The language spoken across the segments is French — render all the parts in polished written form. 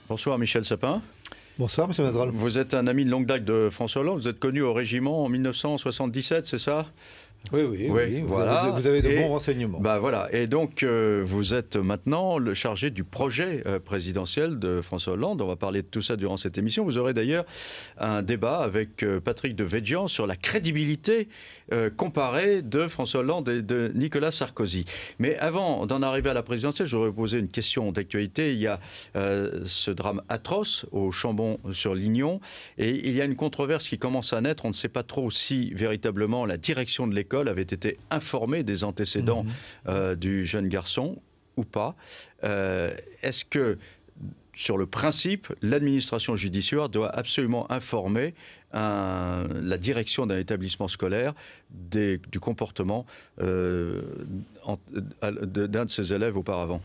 Bonsoir Michel Sapin. Bonsoir M. Mazeral. Vous êtes un ami de longue date de François Hollande, vous êtes connu au régiment en 1977, c'est ça ? Oui, voilà. Vous avez de bons renseignements. Bah voilà. Et donc, vous êtes maintenant le chargé du projet présidentiel de François Hollande. On va parler de tout ça durant cette émission. Vous aurez d'ailleurs un débat avec Patrick Devedjian sur la crédibilité comparée de François Hollande et de Nicolas Sarkozy. Mais avant d'en arriver à la présidentielle, je voudrais vous poser une question d'actualité. Il y a ce drame atroce au Chambon-sur-Lignon et il y a une controverse qui commence à naître. On ne sait pas trop si véritablement la direction de l'école avait été informée des antécédents du jeune garçon ou pas. Est-ce que, sur le principe, l'administration judiciaire doit absolument informer la direction d'un établissement scolaire du comportement d'un de ses élèves auparavant?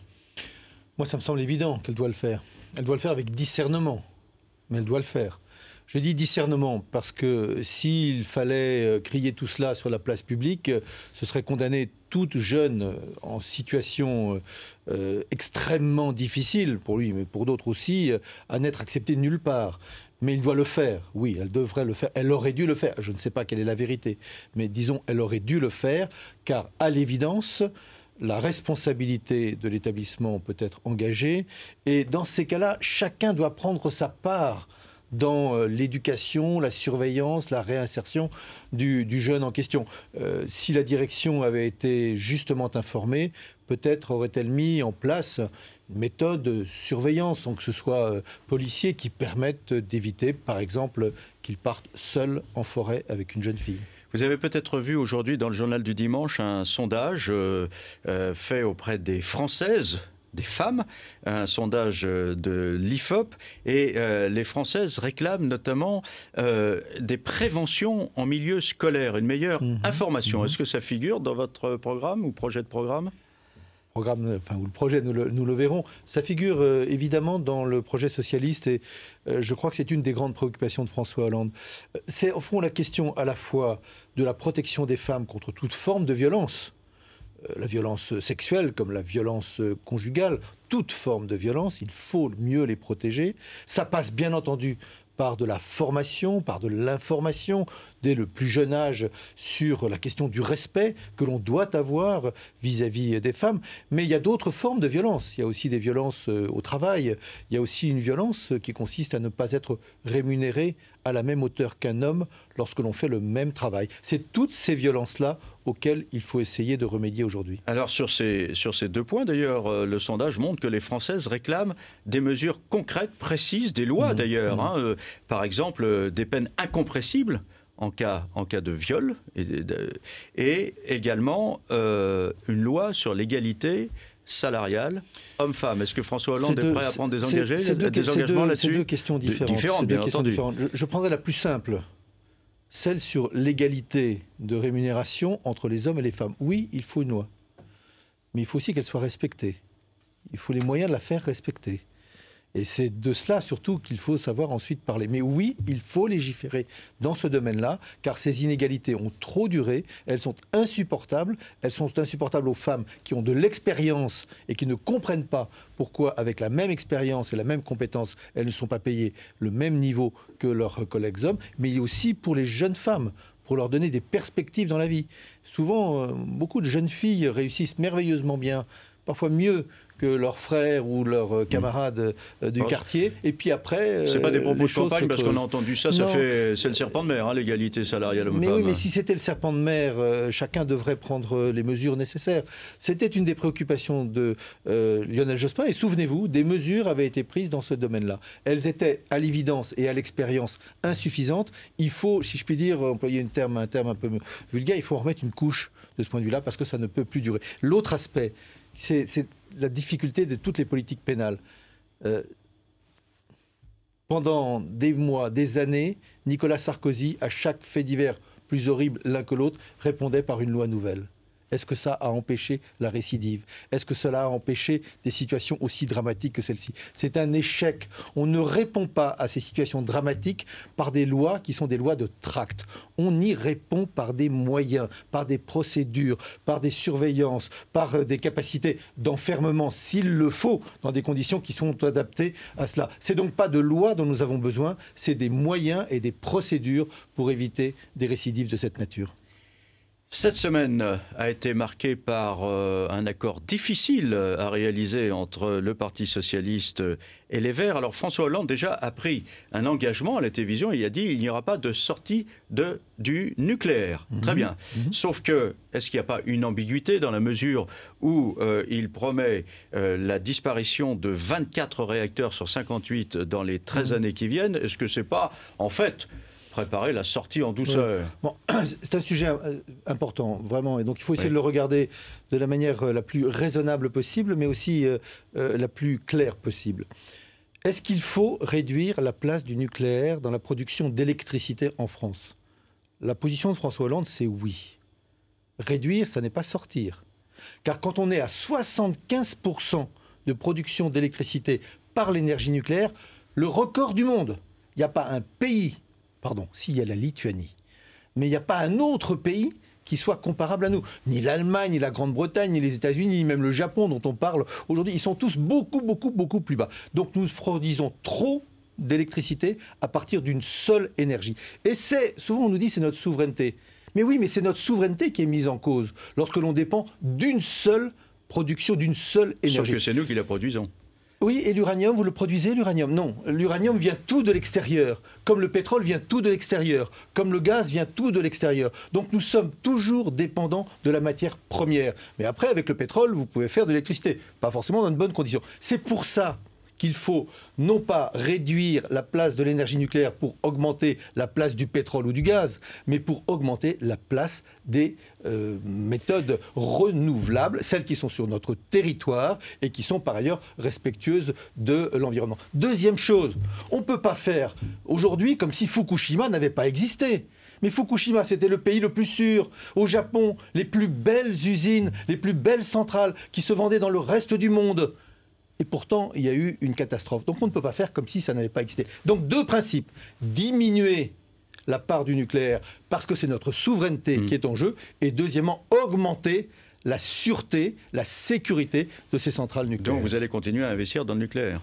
Moi, ça me semble évident qu'elle doit le faire. Elle doit le faire avec discernement, mais elle doit le faire. Je dis discernement parce que s'il fallait crier tout cela sur la place publique, ce serait condamner toute jeune en situation extrêmement difficile, pour lui, mais pour d'autres aussi, à n'être acceptée nulle part. Mais il doit le faire, oui, elle devrait le faire, elle aurait dû le faire. Je ne sais pas quelle est la vérité, mais disons, elle aurait dû le faire, car à l'évidence, la responsabilité de l'établissement peut être engagée, et dans ces cas-là, chacun doit prendre sa part dans l'éducation, la surveillance, la réinsertion du jeune en question. Si la direction avait été justement informée, peut-être aurait-elle mis en place une méthode de surveillance, sans que ce soit policier, qui permette d'éviter, par exemple, qu'il parte seul en forêt avec une jeune fille. Vous avez peut-être vu aujourd'hui dans le journal du dimanche un sondage fait auprès des Françaises, des femmes, un sondage de l'IFOP, et les Françaises réclament notamment des préventions en milieu scolaire, une meilleure information. Est-ce que ça figure dans votre programme ou projet de programme ? Ou le projet, nous le verrons. Ça figure évidemment dans le projet socialiste et je crois que c'est une des grandes préoccupations de François Hollande. C'est au fond la question à la fois de la protection des femmes contre toute forme de violence, la violence sexuelle comme la violence conjugale, toute forme de violence, il faut mieux les protéger. Ça passe bien entendu par de la formation, par de l'information, dès le plus jeune âge, sur la question du respect que l'on doit avoir vis-à-vis des femmes. Mais il y a d'autres formes de violence. Il y a aussi des violences au travail. Il y a aussi une violence qui consiste à ne pas être rémunéré à la même hauteur qu'un homme lorsque l'on fait le même travail. C'est toutes ces violences-là auxquelles il faut essayer de remédier aujourd'hui. Alors sur ces deux points, d'ailleurs, le sondage montre que les Françaises réclament des mesures concrètes, précises, des lois d'ailleurs. Par exemple, des peines incompressibles en cas de viol et également une loi sur l'égalité salariale homme-femme. Est-ce que François Hollande est prêt à prendre des engagements là-dessus? C'est deux questions différentes. Je prendrai la plus simple, celle sur l'égalité de rémunération entre les hommes et les femmes. Oui, il faut une loi, mais il faut aussi qu'elle soit respectée. Il faut les moyens de la faire respecter. Et c'est de cela surtout qu'il faut savoir ensuite parler. Mais oui, il faut légiférer dans ce domaine-là, car ces inégalités ont trop duré, elles sont insupportables aux femmes qui ont de l'expérience et qui ne comprennent pas pourquoi, avec la même expérience et la même compétence, elles ne sont pas payées le même niveau que leurs collègues hommes, mais aussi pour les jeunes femmes, pour leur donner des perspectives dans la vie. Souvent, beaucoup de jeunes filles réussissent merveilleusement bien, parfois mieux que leurs frères ou leurs camarades du quartier. Et puis après, c'est pas des propos de campagne parce qu'on a entendu ça. C'est le serpent de mer, l'égalité salariale homme-femme. Mais oui, mais si c'était le serpent de mer, chacun devrait prendre les mesures nécessaires. C'était une des préoccupations de Lionel Jospin. Et souvenez-vous, des mesures avaient été prises dans ce domaine-là. Elles étaient à l'évidence et à l'expérience insuffisantes. Il faut, si je puis dire, employer un terme un peu vulgaire, il faut en remettre une couche de ce point de vue-là parce que ça ne peut plus durer. L'autre aspect, c'est la difficulté de toutes les politiques pénales. Pendant des mois, des années, Nicolas Sarkozy, à chaque fait divers plus horrible l'un que l'autre, répondait par une loi nouvelle. Est-ce que ça a empêché la récidive? Est-ce que cela a empêché des situations aussi dramatiques que celle-ci? C'est un échec. On ne répond pas à ces situations dramatiques par des lois qui sont des lois de tract. On y répond par des moyens, par des procédures, par des surveillances, par des capacités d'enfermement, s'il le faut, dans des conditions qui sont adaptées à cela. C'est donc pas de loi dont nous avons besoin, c'est des moyens et des procédures pour éviter des récidives de cette nature. Cette semaine a été marquée par un accord difficile à réaliser entre le Parti socialiste et les Verts. Alors François Hollande déjà a pris un engagement à la télévision. Il a dit qu'il n'y aura pas de sortie du nucléaire. Très bien. Sauf que, est-ce qu'il n'y a pas une ambiguïté dans la mesure où il promet la disparition de 24 réacteurs sur 58 dans les 13 années qui viennent? Est-ce que c'est pas, en fait, préparer la sortie en douceur? Bon, c'est un sujet important, vraiment. Et donc, il faut essayer de le regarder de la manière la plus raisonnable possible, mais aussi la plus claire possible. Est-ce qu'il faut réduire la place du nucléaire dans la production d'électricité en France? La position de François Hollande, c'est oui. Réduire, ça n'est pas sortir. Car quand on est à 75% de production d'électricité par l'énergie nucléaire, le record du monde, il n'y a pas un pays... Pardon, s'il y a la Lituanie. Mais il n'y a pas un autre pays qui soit comparable à nous. Ni l'Allemagne, ni la Grande-Bretagne, ni les États-Unis, ni même le Japon dont on parle aujourd'hui. Ils sont tous beaucoup plus bas. Donc nous produisons trop d'électricité à partir d'une seule énergie. Et souvent on nous dit c'est notre souveraineté. Mais oui, mais c'est notre souveraineté qui est mise en cause lorsque l'on dépend d'une seule production, d'une seule énergie. Sauf que c'est nous qui la produisons. Oui, et l'uranium, vous le produisez, l'uranium? Non, l'uranium vient tout de l'extérieur, comme le pétrole vient tout de l'extérieur, comme le gaz vient tout de l'extérieur. Donc nous sommes toujours dépendants de la matière première. Mais après, avec le pétrole, vous pouvez faire de l'électricité, pas forcément dans de bonnes conditions. C'est pour ça qu'il faut non pas réduire la place de l'énergie nucléaire pour augmenter la place du pétrole ou du gaz, mais pour augmenter la place des méthodes renouvelables, celles qui sont sur notre territoire et qui sont par ailleurs respectueuses de l'environnement. Deuxième chose, on ne peut pas faire aujourd'hui comme si Fukushima n'avait pas existé. Mais Fukushima, c'était le pays le plus sûr. Au Japon, les plus belles usines, les plus belles centrales qui se vendaient dans le reste du monde. Et pourtant, il y a eu une catastrophe. Donc on ne peut pas faire comme si ça n'avait pas existé. Donc deux principes. Diminuer la part du nucléaire parce que c'est notre souveraineté qui est en jeu. Et deuxièmement, augmenter la sûreté, la sécurité de ces centrales nucléaires. Donc vous allez continuer à investir dans le nucléaire?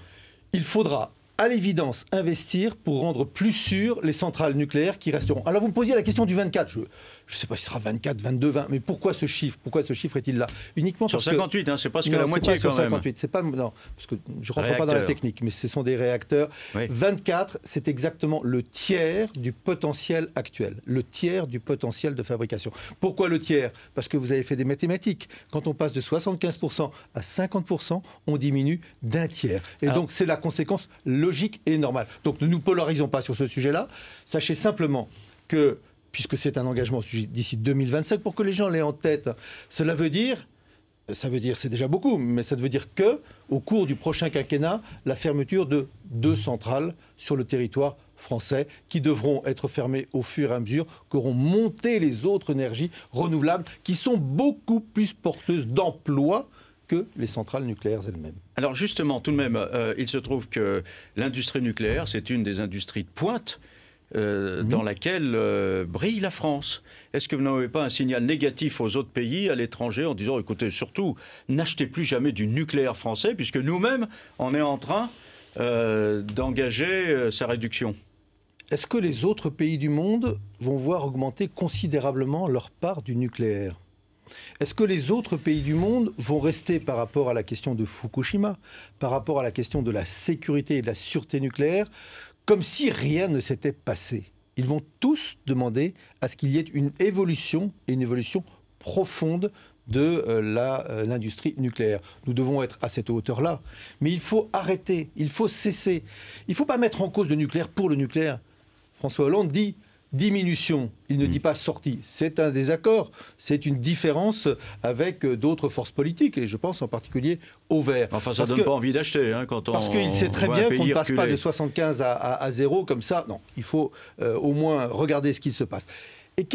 Il faudra à l'évidence investir pour rendre plus sûres les centrales nucléaires qui resteront. Alors vous me posiez la question du 24. Je ne sais pas si ce sera 24, 22, 20, mais pourquoi ce chiffre? Pourquoi ce chiffre est-il là? Uniquement sur parce 58, que... c'est presque la moitié pas quand sur même. 58, c'est pas, non, parce que je ne rentre pas dans la technique, mais ce sont des réacteurs. Oui. 24, c'est exactement le tiers du potentiel actuel, le tiers du potentiel de fabrication. Pourquoi le tiers? Parce que vous avez fait des mathématiques. Quand on passe de 75% à 50%, on diminue d'un tiers. Et donc c'est la conséquence logique et normale. Donc ne nous polarisons pas sur ce sujet-là. Sachez simplement que, puisque c'est un engagement d'ici 2027, pour que les gens l'aient en tête, cela veut dire, c'est déjà beaucoup, mais ça veut dire que, au cours du prochain quinquennat, la fermeture de 2 centrales sur le territoire français, qui devront être fermées au fur et à mesure qu'auront monté les autres énergies renouvelables, qui sont beaucoup plus porteuses d'emplois que les centrales nucléaires elles-mêmes. Alors justement, tout de même, il se trouve que l'industrie nucléaire, c'est une des industries de pointe dans laquelle brille la France. Est-ce que vous n'avez pas un signal négatif aux autres pays, à l'étranger, en disant, écoutez, surtout, n'achetez plus jamais du nucléaire français, puisque nous-mêmes, on est en train d'engager sa réduction? Est-ce que les autres pays du monde vont voir augmenter considérablement leur part du nucléaire? Est-ce que les autres pays du monde vont rester par rapport à la question de Fukushima, par rapport à la question de la sécurité et de la sûreté nucléaire, comme si rien ne s'était passé? Ils vont tous demander à ce qu'il y ait une évolution, et une évolution profonde de l'industrie nucléaire. Nous devons être à cette hauteur-là. Mais il faut arrêter, il faut cesser. Il ne faut pas mettre en cause le nucléaire pour le nucléaire. François Hollande dit diminution, il ne dit pas sortie. C'est un désaccord, c'est une différence avec d'autres forces politiques, et je pense en particulier aux Verts. Enfin, ça ne donne pas envie d'acheter quand on... Parce qu'il sait très bien qu'on ne passe pas de 75 à 0 comme ça. Non, il faut au moins regarder ce qu'il se passe. Et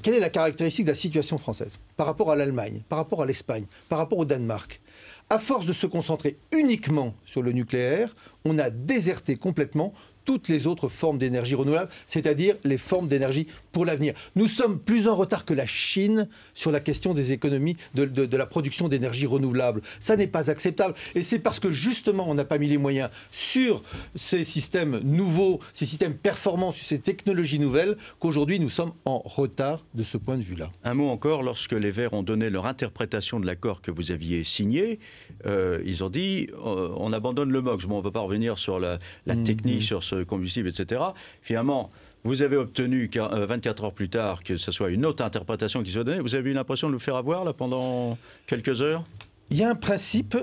quelle est la caractéristique de la situation française par rapport à l'Allemagne, par rapport à l'Espagne, par rapport au Danemark? À force de se concentrer uniquement sur le nucléaire, on a déserté complètement toutes les autres formes d'énergie renouvelable, c'est-à-dire les formes d'énergie pour l'avenir. Nous sommes plus en retard que la Chine sur la question des économies de la production d'énergie renouvelable. Ça n'est pas acceptable. Et c'est parce que justement on n'a pas mis les moyens sur ces systèmes nouveaux, ces systèmes performants, sur ces technologies nouvelles, qu'aujourd'hui nous sommes en retard de ce point de vue-là. Un mot encore, lorsque les Verts ont donné leur interprétation de l'accord que vous aviez signé, ils ont dit on abandonne le MOX. Bon, on ne va pas revenir sur la technique, sur ce combustible, etc. Finalement, vous avez obtenu 24 heures plus tard que ce soit une autre interprétation qui soit donnée. Vous avez eu l'impression de nous faire avoir là pendant quelques heures? Il y a un principe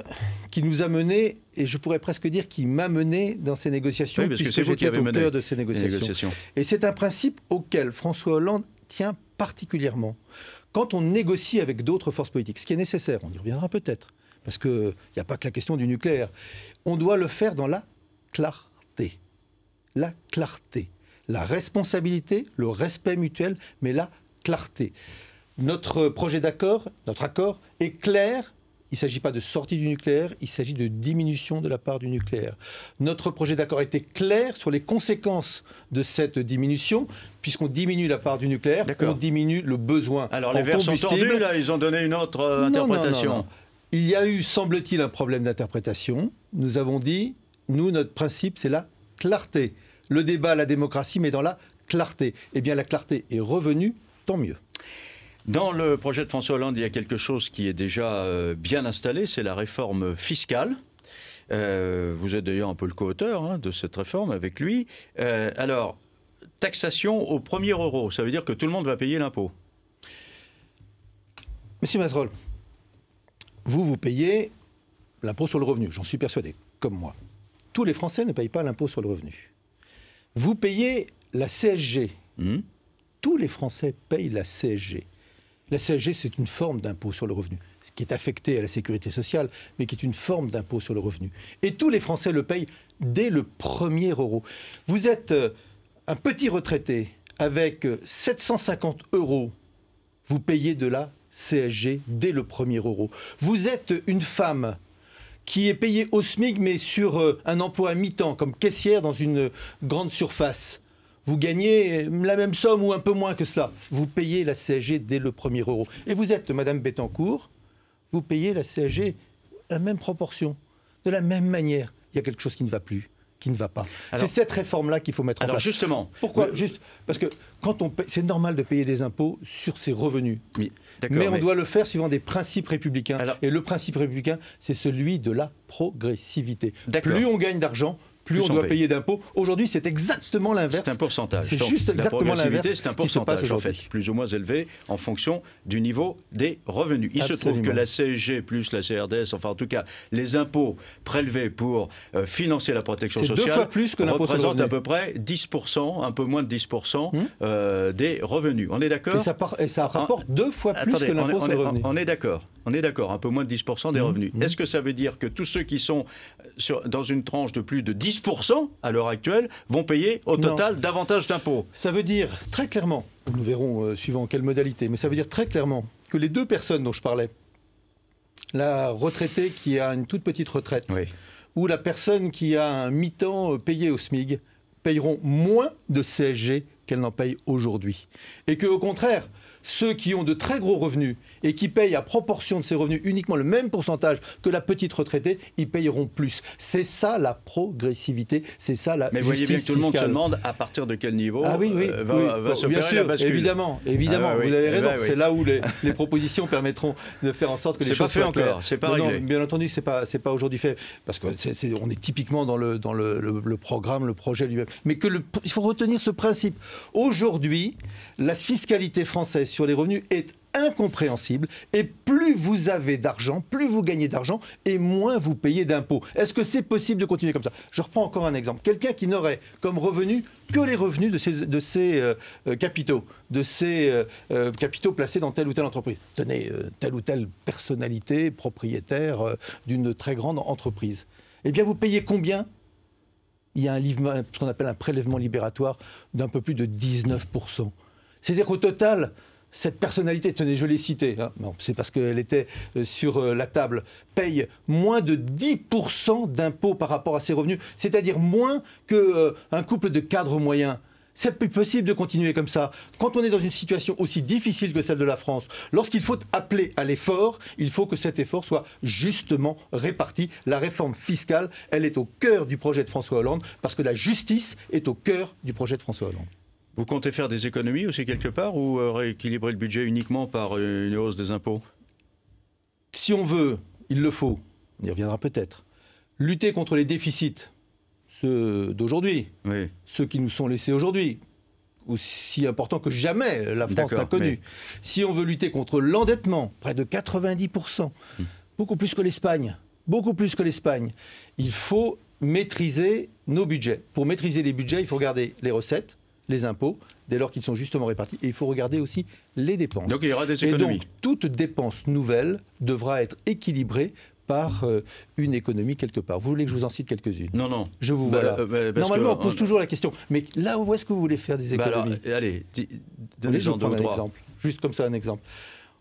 qui nous a menés, et je pourrais presque dire qui m'a mené dans ces négociations, oui, parce puisque que c'est vous qui j'étais avez au cœur de ces négociations. Et c'est un principe auquel François Hollande tient particulièrement. Quand on négocie avec d'autres forces politiques, ce qui est nécessaire, on y reviendra peut-être, parce qu'il n'y a pas que la question du nucléaire, on doit le faire dans la clarté. La clarté. La responsabilité, le respect mutuel, mais la clarté. Notre projet d'accord, notre accord est clair. Il ne s'agit pas de sortie du nucléaire, il s'agit de diminution de la part du nucléaire. Notre projet d'accord était clair sur les conséquences de cette diminution, puisqu'on diminue la part du nucléaire, on diminue le besoin. Alors les Verts sont tordus, là, ils ont donné une autre interprétation. Non. Il y a eu, semble-t-il, un problème d'interprétation. Nous avons dit, nous, notre principe, c'est la clarté. Le débat, la démocratie, mais dans la clarté. Eh bien, la clarté est revenue, tant mieux. Dans le projet de François Hollande, il y a quelque chose qui est déjà bien installé, c'est la réforme fiscale. Vous êtes d'ailleurs un peu le co-auteur de cette réforme avec lui. Alors, taxation au premier euro, ça veut dire que tout le monde va payer l'impôt. Monsieur Mazerolle, vous payez l'impôt sur le revenu, j'en suis persuadé, comme moi. Tous les Français ne payent pas l'impôt sur le revenu. Vous payez la CSG. Tous les Français payent la CSG. La CSG, c'est une forme d'impôt sur le revenu, qui est affectée à la sécurité sociale, mais qui est une forme d'impôt sur le revenu. Et tous les Français le payent dès le premier euro. Vous êtes un petit retraité avec 750 €, vous payez de la CSG dès le premier euro. Vous êtes une femme qui est payée au SMIC, mais sur un emploi à mi-temps, comme caissière dans une grande surface. Vous gagnez la même somme ou un peu moins que cela. Vous payez la CSG dès le premier euro. Et vous êtes Madame Bettencourt, vous payez la CSG à la même proportion, de la même manière. Il y a quelque chose qui ne va plus, qui ne va pas. C'est cette réforme-là qu'il faut mettre en place. Alors justement... Pourquoi Juste parce que quand on paye, c'est normal de payer des impôts sur ses revenus. Mais on doit le faire suivant des principes républicains. Et le principe républicain, c'est celui de la progressivité. Plus on gagne d'argent, plus on doit payer d'impôts. Aujourd'hui, c'est exactement l'inverse. C'est un pourcentage. C'est juste exactement l'inverse. C'est un pourcentage, en fait, plus ou moins élevé en fonction du niveau des revenus. Il se trouve que la CSG plus la CRDS, enfin en tout cas, les impôts prélevés pour financer la protection sociale, 2 fois plus que l'impôt sur le revenu. Représentent à peu près 10%, un peu moins de 10% des revenus. On est d'accord? Et ça rapporte 2 fois plus que l'impôt sur le revenu. On est d'accord. On est d'accord, un peu moins de 10% des revenus. Est-ce que ça veut dire que tous ceux qui sont dans une tranche de plus de 10% à l'heure actuelle vont payer au total davantage d'impôts? Ça veut dire très clairement, nous verrons suivant quelle modalité, mais ça veut dire très clairement que les 2 personnes dont je parlais, la retraitée qui a une toute petite retraite, ou la personne qui a un mi-temps payé au SMIG, payeront moins de CSG qu'elles n'en payent aujourd'hui. Et qu'au contraire, ceux qui ont de très gros revenus et qui payent à proportion de ces revenus uniquement le même pourcentage que la petite retraitée, ils payeront plus. C'est ça la progressivité, c'est ça la justice fiscale. Mais vous voyez bien que tout le monde se demande à partir de quel niveau va s'opérer la bascule. Évidemment, vous avez raison. C'est là où les propositions permettront de faire en sorte que les choses soient claires. C'est pas réglé. Bien entendu, c'est pas aujourd'hui fait, parce qu'on est typiquement dans le programme, le projet lui-même. Mais il faut retenir ce principe. Aujourd'hui, la fiscalité française sur les revenus est incompréhensible, et plus vous avez d'argent, plus vous gagnez d'argent, et moins vous payez d'impôts. Est-ce que c'est possible de continuer comme ça? Je reprends encore un exemple. Quelqu'un qui n'aurait comme revenu que les revenus de ses capitaux, capitaux placés dans telle ou telle entreprise. Tenez, telle ou telle personnalité propriétaire d'une très grande entreprise. Eh bien, vous payez combien? Il y a ce qu'on appelle un prélèvement libératoire d'un peu plus de 19%. C'est-à-dire qu'au total, cette personnalité, tenez, je l'ai citée, hein, bon, c'est parce qu'elle était sur la table, paye moins de 10% d'impôts par rapport à ses revenus, c'est-à-dire moins qu'un couple de cadres moyens. C'est plus possible de continuer comme ça. Quand on est dans une situation aussi difficile que celle de la France, lorsqu'il faut appeler à l'effort, il faut que cet effort soit justement réparti. La réforme fiscale, elle est au cœur du projet de François Hollande, parce que la justice est au cœur du projet de François Hollande. Vous comptez faire des économies aussi quelque part ou rééquilibrer le budget uniquement par une hausse des impôts? Si on veut, il le faut, on y reviendra peut-être, lutter contre les déficits, ceux d'aujourd'hui, oui, ceux qui nous sont laissés aujourd'hui, aussi importants que jamais la France n'a connu. Mais... Si on veut lutter contre l'endettement, près de 90%, beaucoup plus que l'Espagne, il faut maîtriser nos budgets. Pour maîtriser les budgets, il faut regarder les recettes, les impôts, dès lors qu'ils sont justement répartis, et il faut regarder aussi les dépenses. Donc il y aura des économies. Et donc toute dépense nouvelle devra être équilibrée par une économie quelque part. Vous voulez que je vous en cite quelques-unes? Non, non. Je vous vois là. Normalement, on pose toujours la question. Mais là, où est-ce que vous voulez faire des économies? Alors, allez, donnez-en d'autres. Un exemple. Juste comme ça, un exemple.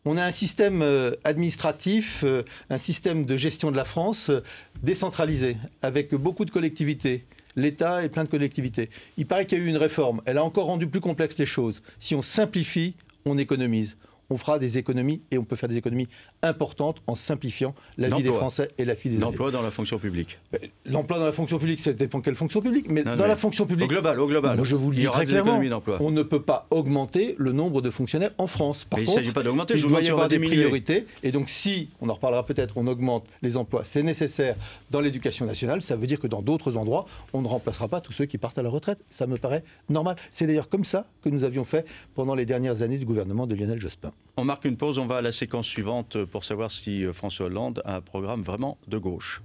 On a un système administratif, un système de gestion de la France décentralisé, avec beaucoup de collectivités. L'État et plein de collectivités. Il paraît qu'il y a eu une réforme. Elle a encore rendu plus complexes les choses. Si on simplifie, on économise. On fera des économies et on peut faire des économies importantes en simplifiant la vie des Français et la vie des L'emploi dans la fonction publique. L'emploi dans la fonction publique, ça dépend quelle fonction publique, mais dans la fonction publique... Au global. Moi, je vous le dis très clairement, on ne peut pas augmenter le nombre de fonctionnaires en France. Par contre, il ne s'agit pas d'augmenter, il doit y avoir des priorités. Et donc si, on en reparlera peut-être, on augmente les emplois, c'est nécessaire dans l'éducation nationale, ça veut dire que dans d'autres endroits, on ne remplacera pas tous ceux qui partent à la retraite. Ça me paraît normal. C'est d'ailleurs comme ça que nous avions fait pendant les dernières années du gouvernement de Lionel Jospin. On marque une pause, on va à la séquence suivante pour savoir si François Hollande a un programme vraiment de gauche.